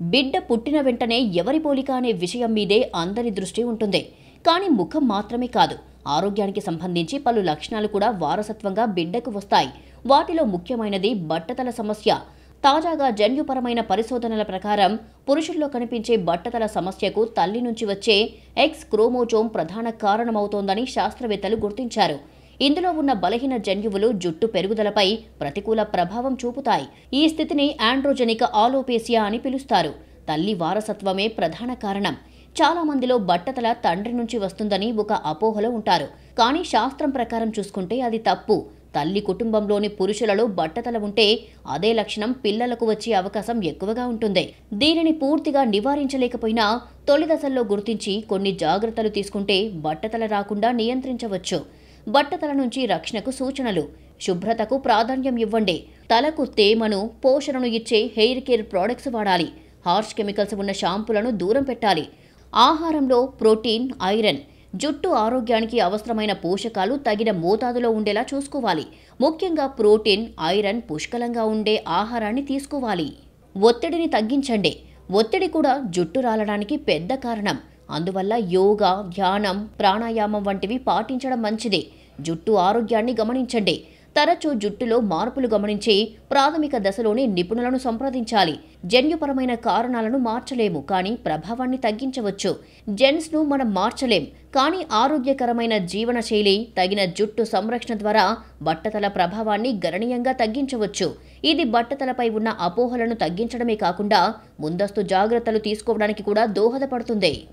బిడ్డ పుట్టిన వెంటనే ఎవరి పోలిక అనే విషయం మీదే అందరి దృష్టి ఉంటుంది. కానీ ముఖం మాత్రమే కాదు, ఆరోగ్యానికి సంబంధించి పలు లక్షణాలు కూడా వారసత్వంగా బిడ్డకు వస్తాయి. వాటిలో ముఖ్యమైనది బట్టతల సమస్య. తాజాగా జన్యుపరమైన పరిశోధనల ప్రకారం పురుషుల్లో కనిపించే బట్టతల సమస్యకు తల్లి నుంచి వచ్చే ఎక్స్ క్రోమోజోమ్ ప్రధాన కారణమవుతోందని శాస్త్రవేత్తలు గుర్తించారు. ఇందులో ఉన్న బలహీన జన్యువులు జుట్టు పెరుగుదలపై ప్రతికూల ప్రభావం చూపుతాయి. ఈ స్థితిని ఆండ్రోజెనిక్ ఆలోపేసియా అని పిలుస్తారు. తల్లి వారసత్వమే ప్రధాన కారణం. చాలా మందిలో బట్టతల తండ్రి నుంచి వస్తుందని ఒక అపోహలో ఉంటారు. కానీ శాస్త్రం ప్రకారం చూసుకుంటే అది తప్పు. తల్లి కుటుంబంలోని పురుషులలో బట్టతల ఉంటే అదే లక్షణం పిల్లలకు వచ్చే అవకాశం ఎక్కువగా ఉంటుంది. దీనిని పూర్తిగా నివారించలేకపోయినా తొలి దశల్లో గుర్తించి కొన్ని జాగ్రత్తలు తీసుకుంటే బట్టతల రాకుండా నియంత్రించవచ్చు. బట్టతల నుంచి రక్షణకు సూచనలు: శుభ్రతకు ప్రాధాన్యం ఇవ్వండి. తలకు తేమను, పోషణను ఇచ్చే హెయిర్ కేర్ ప్రొడక్ట్స్ వాడాలి. హార్ష్ కెమికల్స్ ఉన్న షాంపూలను దూరం పెట్టాలి. ఆహారంలో ప్రోటీన్, ఐరన్, జుట్టు ఆరోగ్యానికి అవసరమైన పోషకాలు తగిన మోతాదులో ఉండేలా చూసుకోవాలి. ముఖ్యంగా ప్రోటీన్, ఐరన్ పుష్కలంగా ఉండే ఆహారాన్ని తీసుకోవాలి. ఒత్తిడిని తగ్గించండి. ఒత్తిడి కూడా జుట్టు రాలడానికి పెద్ద కారణం. అందువల్ల యోగా, ధ్యానం, ప్రాణాయామం వంటివి పాటించడం మంచిది. జుట్టు ఆరోగ్యాన్ని గమనించండి. తరచూ జుట్టులో మార్పులు గమనించి ప్రాథమిక దశలోనే నిపుణులను సంప్రదించాలి. జన్యుపరమైన కారణాలను మార్చలేము, కానీ ప్రభావాన్ని తగ్గించవచ్చు. జెన్స్ను మనం మార్చలేం, కానీ ఆరోగ్యకరమైన జీవనశైలి, తగిన జుట్టు సంరక్షణ ద్వారా బట్టతల ప్రభావాన్ని గణనీయంగా తగ్గించవచ్చు. ఇది బట్టతలపై ఉన్న అపోహలను తగ్గించడమే కాకుండా ముందస్తు జాగ్రత్తలు తీసుకోవడానికి కూడా దోహదపడుతుంది.